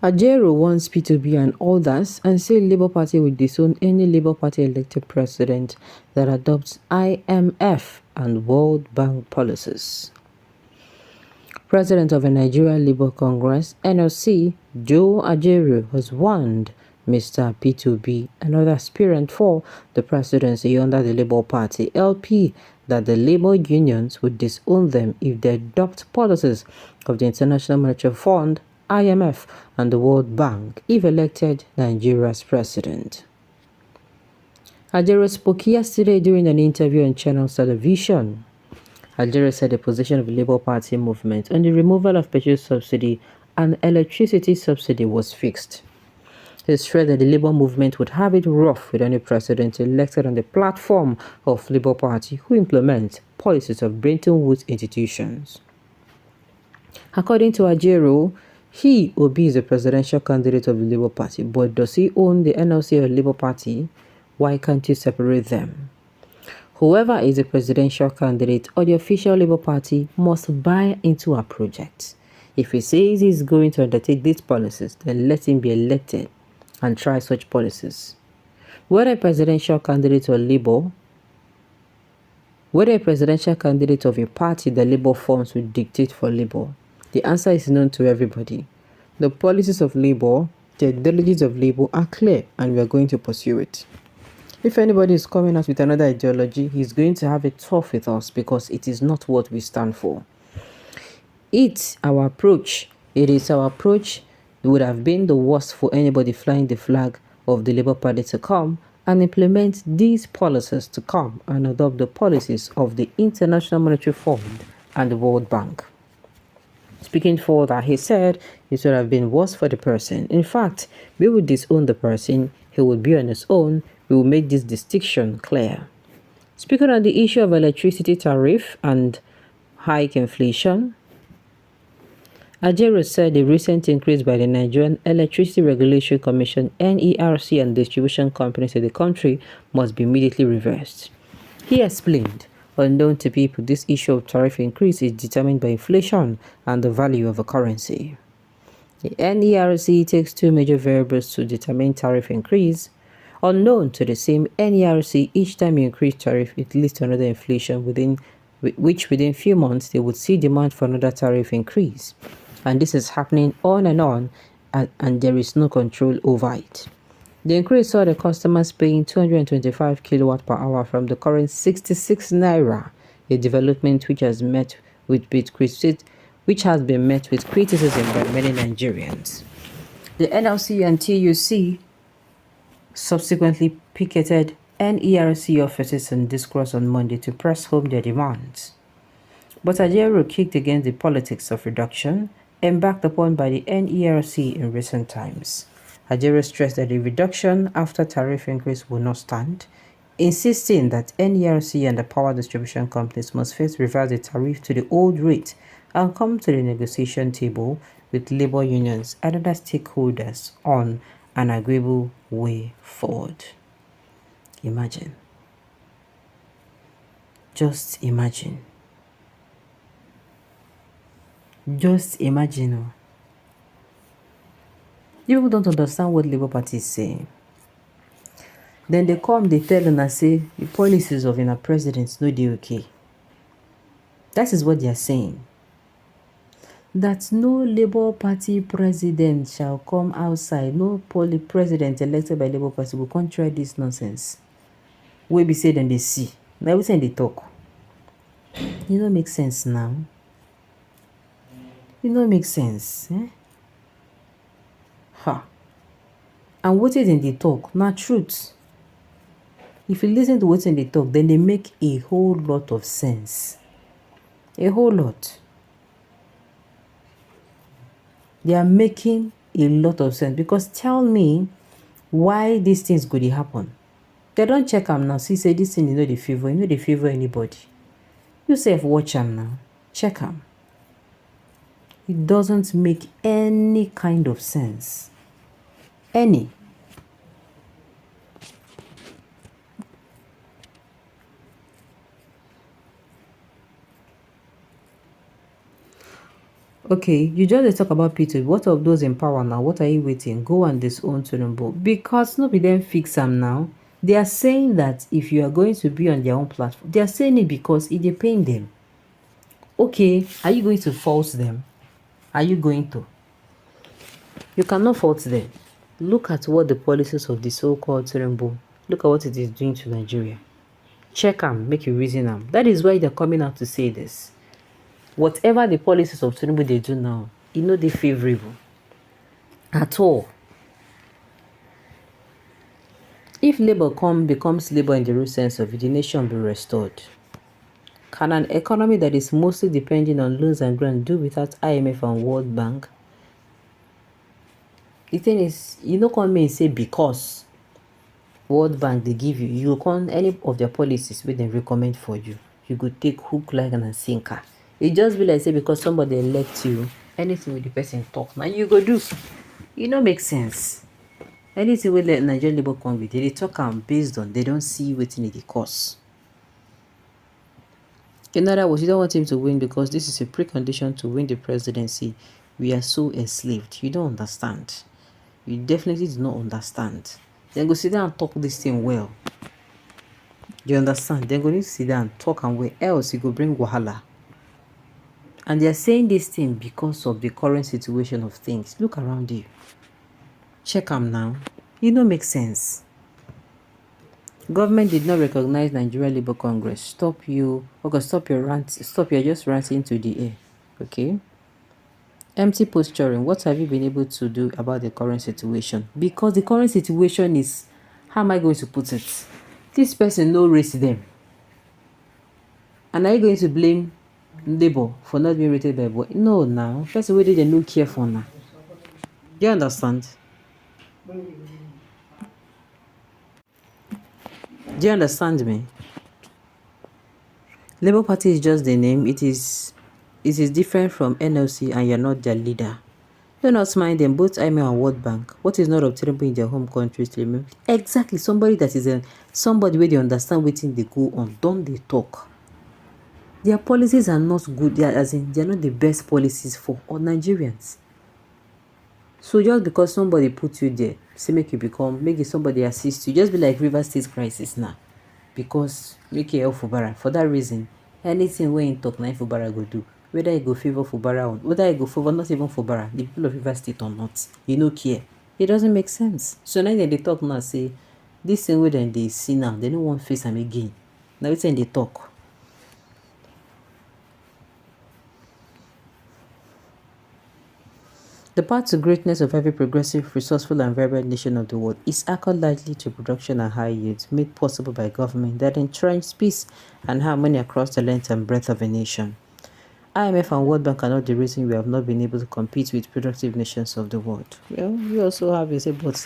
Ajaero wants P2B and others and say Labour Party will disown any Labour Party elected president that adopts IMF and World Bank policies. President of the Nigeria Labour Congress, NLC, Joe Ajaero, has warned Mr. P2B, another aspirant for the presidency under the Labour Party, LP, that the labor unions would disown them if they adopt policies of the International Monetary Fund, IMF, and the World Bank if elected Nigeria's president. Ajaero spoke yesterday during an interview on Channels Television. Ajaero said the position of the Labour Party movement on the removal of petrol subsidy and electricity subsidy was fixed. He stressed that the Labour movement would have it rough with any president elected on the platform of Labour Party who implements policies of Bretton Woods institutions. According to Ajaero, he, Obi, is the presidential candidate of the Labour Party, but does he own the NLC or Labour Party? Why can't you separate them? Whoever is the presidential candidate or the official Labour Party must buy into our project. If he says he's going to undertake these policies, then let him be elected and try such policies. Whether a presidential candidate or Labour, whether a presidential candidate of a party the Labour forms will dictate for Labour, the answer is known to everybody. The policies of Labour, the ideologies of Labour are clear and we are going to pursue it. If anybody is coming out with another ideology, he's going to have it tough with us because it is not what we stand for. It is our approach. It would have been the worst for anybody flying the flag of the Labour Party to come and implement these policies to come and adopt the policies of the International Monetary Fund and the World Bank. Speaking further, he said it would have been worse for the person. In fact, we would disown the person. He would be on his own. We will make this distinction clear. Speaking on the issue of electricity tariff and hike inflation, Ajaero said the recent increase by the Nigerian Electricity Regulatory Commission (NERC) and distribution companies in the country must be immediately reversed. He explained, unknown to people, this issue of tariff increase is determined by inflation and the value of a currency. The NERC takes two major variables to determine tariff increase. Unknown to the same NERC, each time you increase tariff, it leads to another inflation within few months they would see demand for another tariff increase. And this is happening on, and there is no control over it. The increase saw the customers paying 225 kilowatt per hour from the current 66 naira, a development which has been met with criticism by many Nigerians. The NLC and TUC subsequently picketed NERC offices in Discourse on Monday to press home their demands. But Ajaero kicked against the politics of reduction embarked upon by the NERC in recent times. Ajaero stressed that the reduction after tariff increase will not stand, insisting that NERC and the power distribution companies must first revise the tariff to the old rate and come to the negotiation table with labor unions and other stakeholders on an agreeable way forward. Imagine. Just imagine. Just imagine. You people don't understand what Labour Party is saying. Then they come, they tell and say the policies of our presidents no dey okay. That is what they are saying. That no Labour Party president shall come outside, no president elected by Labour Party will come try this nonsense. We be say then they see. Now everything they talk. You know make sense now. You know make sense. And what is in the talk? Not truth. If you listen to what's in the talk, then they make a whole lot of sense. A whole lot. They are making a lot of sense. Because tell me why these things could happen. They don't check them now. See, say this thing you know the favor anybody. You say watch them now. Check them. It doesn't make any kind of sense. Any. Okay, you just talk about Peter. What of those in power now? What are you waiting? Go and disown Tinubu. Because nobody them fix them now. They are saying that if you are going to be on their own platform, they are saying it because it depends them. Okay, are you going to fault them? Are you going to? You cannot fault them. Look at what the policies of the so-called Tinubu. Look at what it is doing to Nigeria. Check them, make you reason them. That is why they're coming out to say this. Whatever the policies of Tinubu they do now, it no dey favorable at all. If Labour becomes Labour in the real sense of it, the nation will be restored. Can an economy that is mostly depending on loans and grants do without IMF and World Bank? The thing is, you no come and say because World Bank they give you, you can't any of their policies wey dem recommend for you. You go take hook, line and sinker. It just be like say because somebody elect you, anything with the person talk, now you go do. E no make sense. Anything wey Nigerian Labour come with, they talk am based on they don't see wetin e dey cause. In other words, you don't want him to win because this is a precondition to win the presidency. We are so enslaved. You don't understand. You definitely do not understand. Then go sit down and talk this thing well. You understand? Then go need to sit down and talk and well. Else you go bring wahala. And they are saying this thing because of the current situation of things. Look around you. Check them now. It don't make sense. Government did not recognize Nigeria Labour Congress. Stop you. Okay, stop your rant. Stop. You're just ranting to the air. Okay. Empty posturing. What have you been able to do about the current situation? Because the current situation is, how am I going to put it? This person no race them. And are you going to blame Labour for not being rated by boy? No, now. First of all, they no care for now. Do you understand? Do you understand me? Labour Party is just the name. It is different from NLC and you're not their leader. Do not mind them, both IMF and World Bank. What is not obtainable in their home countries? Exactly, somebody that is somebody where they understand what they go on. Don't they talk? Their policies are not good. They are not the best policies for all Nigerians. So just because somebody put you there, say make somebody assist you. Just be like River State crisis now. Because make it help Fubara. For that reason, anything when you talk, like Fubara go do. Whether you go favor Fubara or whether you go favor not even Fubara, the people of River State or not, you no care. It doesn't make sense. So now they talk now say this thing where they see now, they don't want face them again. Now it's when they talk. The path to greatness of every progressive, resourceful, and vibrant nation of the world is anchored largely to production and high yields, made possible by government that entrench peace and harmony across the length and breadth of a nation. IMF and World Bank are not the reason we have not been able to compete with productive nations of the world. Well, we also have a say, but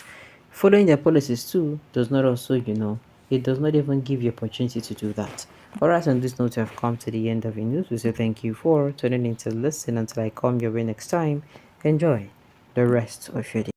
following their policies too does not also, it does not even give you opportunity to do that. Alright, on this note, we have come to the end of the news. We say thank you for tuning in to listen. Until I come your way next time, enjoy the rest of your day.